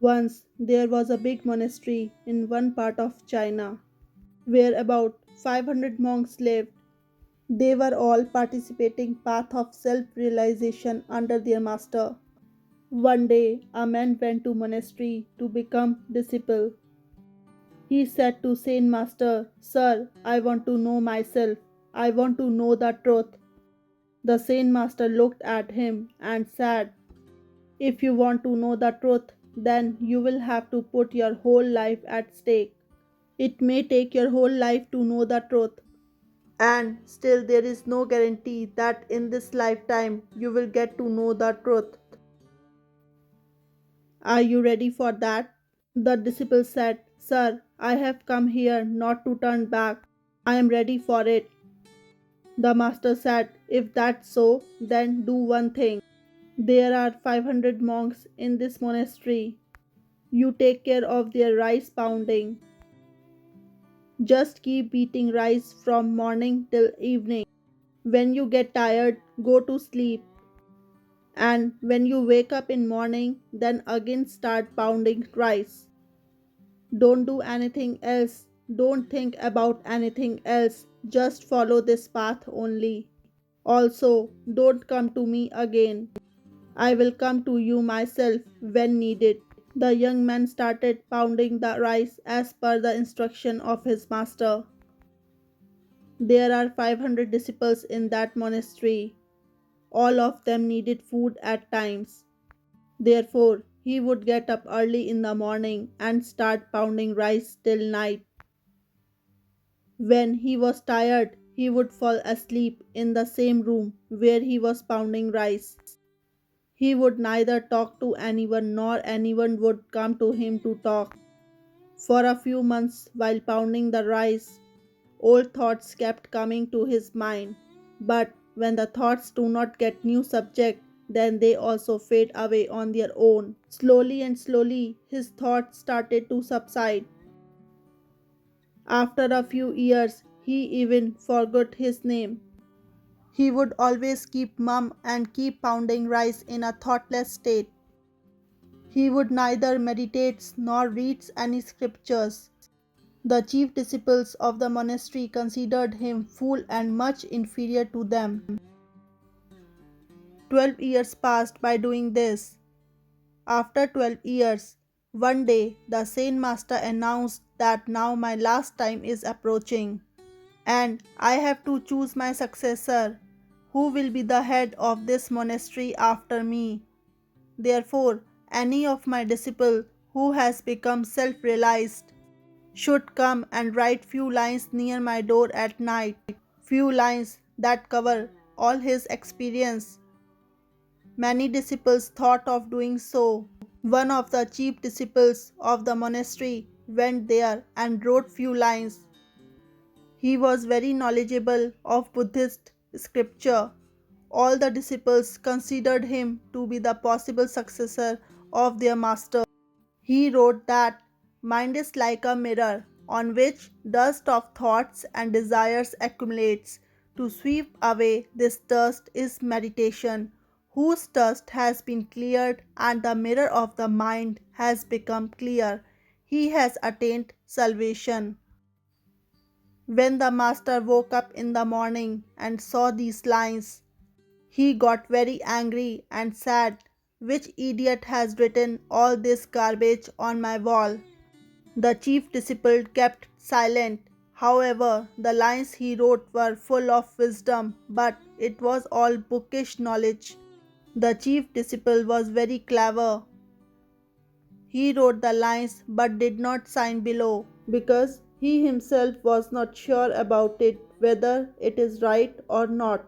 Once there was a big monastery in one part of China where about 500 monks lived. They were all participating path of self-realization under their master. One day a man went to monastery to become disciple. He said to Saint Master, "Sir, I want to know myself. I want to know the truth." The Saint Master looked at him and said, "If you want to know the truth, then you will have to put your whole life at stake. It may take your whole life to know the truth, and still there is no guarantee that in this lifetime you will get to know the truth. Are you ready for that?" The disciple said, "Sir, I have come here not to turn back. I am ready for it." The master said, "If that's so, then do one thing. There are 500 monks in this monastery. You take care of their rice pounding. Just keep beating rice from morning till evening. When you get tired, go to sleep. And when you wake up in morning, then again start pounding rice. Don't do anything else. Don't think about anything else. Just follow this path only. Also, don't come to me again. I will come to you myself when needed." The young man started pounding the rice as per the instruction of his master. There are 500 disciples in that monastery. All of them needed food at times. Therefore, he would get up early in the morning and start pounding rice till night. When he was tired, he would fall asleep in the same room where he was pounding rice. He would neither talk to anyone nor anyone would come to him to talk. For a few months, while pounding the rice, old thoughts kept coming to his mind. But when the thoughts do not get new subject, then they also fade away on their own. Slowly and slowly, his thoughts started to subside. After a few years, he even forgot his name. He would always keep mum and keep pounding rice in a thoughtless state. He would neither meditate nor read any scriptures. The chief disciples of the monastery considered him fool and much inferior to them. 12 years passed by doing this. After 12 years, one day the Zen master announced that now my last time is approaching, and I have to choose my successor, who will be the head of this monastery after me. Therefore, any of my disciple who has become self-realized should come and write few lines near my door at night, few lines that cover all his experience. Many disciples thought of doing so. One of the chief disciples of the monastery went there and wrote few lines. He was very knowledgeable of Buddhist scripture. All the disciples considered him to be the possible successor of their master. He wrote that mind is like a mirror on which dust of thoughts and desires accumulates. To sweep away this dust is meditation, whose dust has been cleared and the mirror of the mind has become clear. He has attained salvation. When the master woke up in the morning and saw these lines, he got very angry and said, "Which idiot has written all this garbage on my wall?" The chief disciple kept silent. However, the lines he wrote were full of wisdom, but it was all bookish knowledge. The chief disciple was very clever. He wrote the lines but did not sign below because he himself was not sure about it whether it is right or not.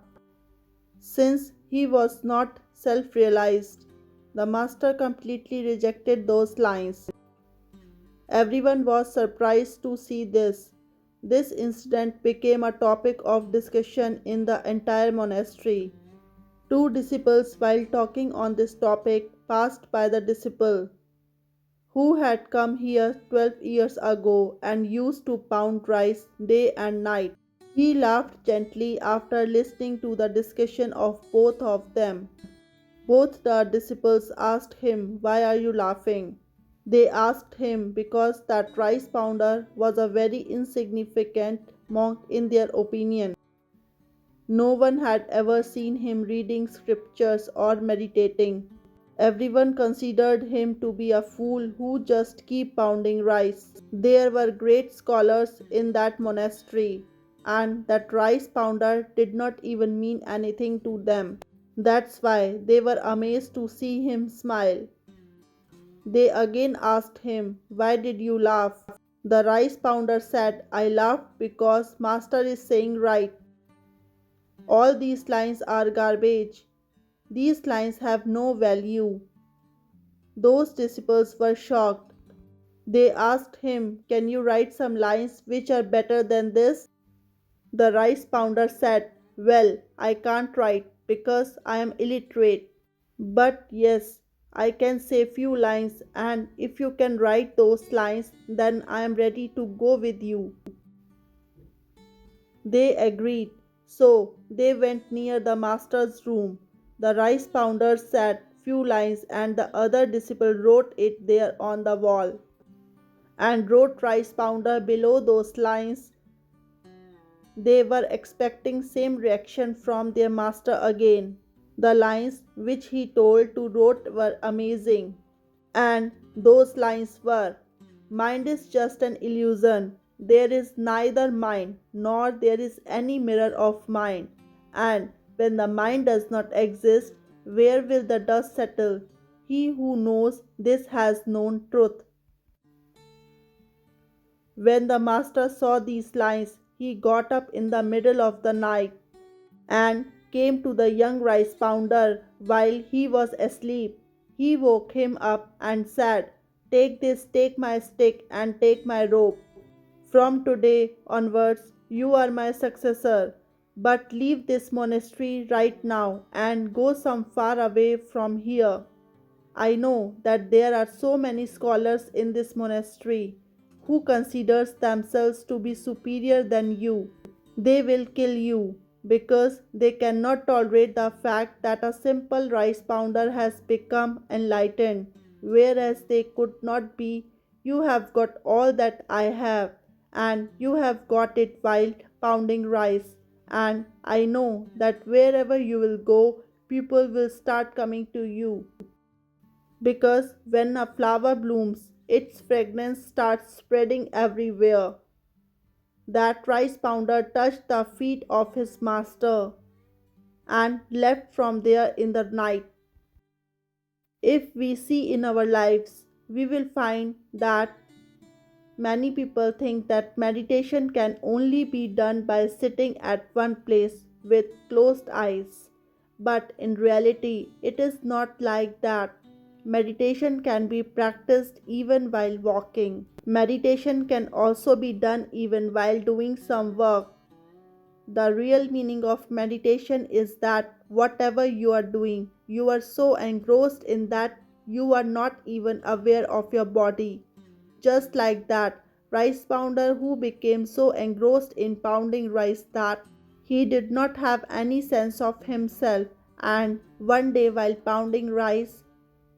Since he was not self-realized, the master completely rejected those lines. Everyone was surprised to see this. This incident became a topic of discussion in the entire monastery. Two disciples, while talking on this topic, passed by the disciple who had come here 12 years ago and used to pound rice day and night. He laughed gently after listening to the discussion of both of them. Both the disciples asked him, "Why are you laughing?" They asked him because that rice pounder was a very insignificant monk in their opinion. No one had ever seen him reading scriptures or meditating. Everyone considered him to be a fool who just keep pounding rice. There were great scholars in that monastery, and that rice pounder did not even mean anything to them. That's why they were amazed to see him smile. They again asked him, "Why did you laugh?" The rice pounder said, "I laughed because Master is saying right. All these lines are garbage. These lines have no value." Those disciples were shocked. They asked him, "Can you write some lines which are better than this?" The rice pounder said, "Well, I can't write because I am illiterate. But yes, I can say few lines, and if you can write those lines, then I am ready to go with you." They agreed. So they went near the master's room. The rice pounder said few lines, and the other disciple wrote it there on the wall, and wrote rice pounder below those lines. They were expecting same reaction from their master again. The lines which he told to wrote were amazing. And those lines were: "Mind is just an illusion. There is neither mind nor there is any mirror of mind. And when the mind does not exist, where will the dust settle? He who knows this has known truth." When the master saw these lines, he got up in the middle of the night and came to the young rice pounder while he was asleep. He woke him up and said, "Take this, take my stick, and take my rope. From today onwards, you are my successor. But leave this monastery right now and go some far away from here. I know that there are so many scholars in this monastery who considers themselves to be superior than you. They will kill you because they cannot tolerate the fact that a simple rice pounder has become enlightened, whereas they could not be. You have got all that I have, and you have got it while pounding rice. And I know that wherever you will go, people will start coming to you. Because when a flower blooms, its fragrance starts spreading everywhere." That rice pounder touched the feet of his master and left from there in the night. If we see in our lives, we will find that many people think that meditation can only be done by sitting at one place with closed eyes. But in reality, it is not like that. Meditation can be practiced even while walking. Meditation can also be done even while doing some work. The real meaning of meditation is that whatever you are doing, you are so engrossed in that you are not even aware of your body. Just like that rice pounder who became so engrossed in pounding rice that he did not have any sense of himself, and one day while pounding rice,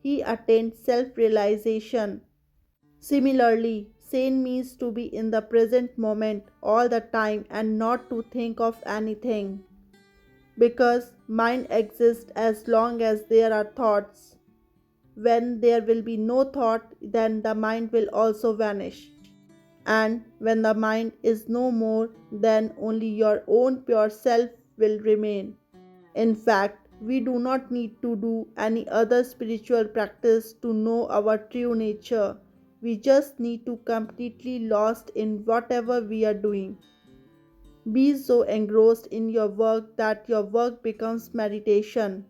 he attained self realization. Similarly, sane means to be in the present moment all the time and not to think of anything. Because mind exists as long as there are thoughts. When there will be no thought, then the mind will also vanish. And when the mind is no more, then only your own pure self will remain. In fact, we do not need to do any other spiritual practice to know our true nature. We just need to completely lost in whatever we are doing. Be so engrossed in your work that your work becomes meditation.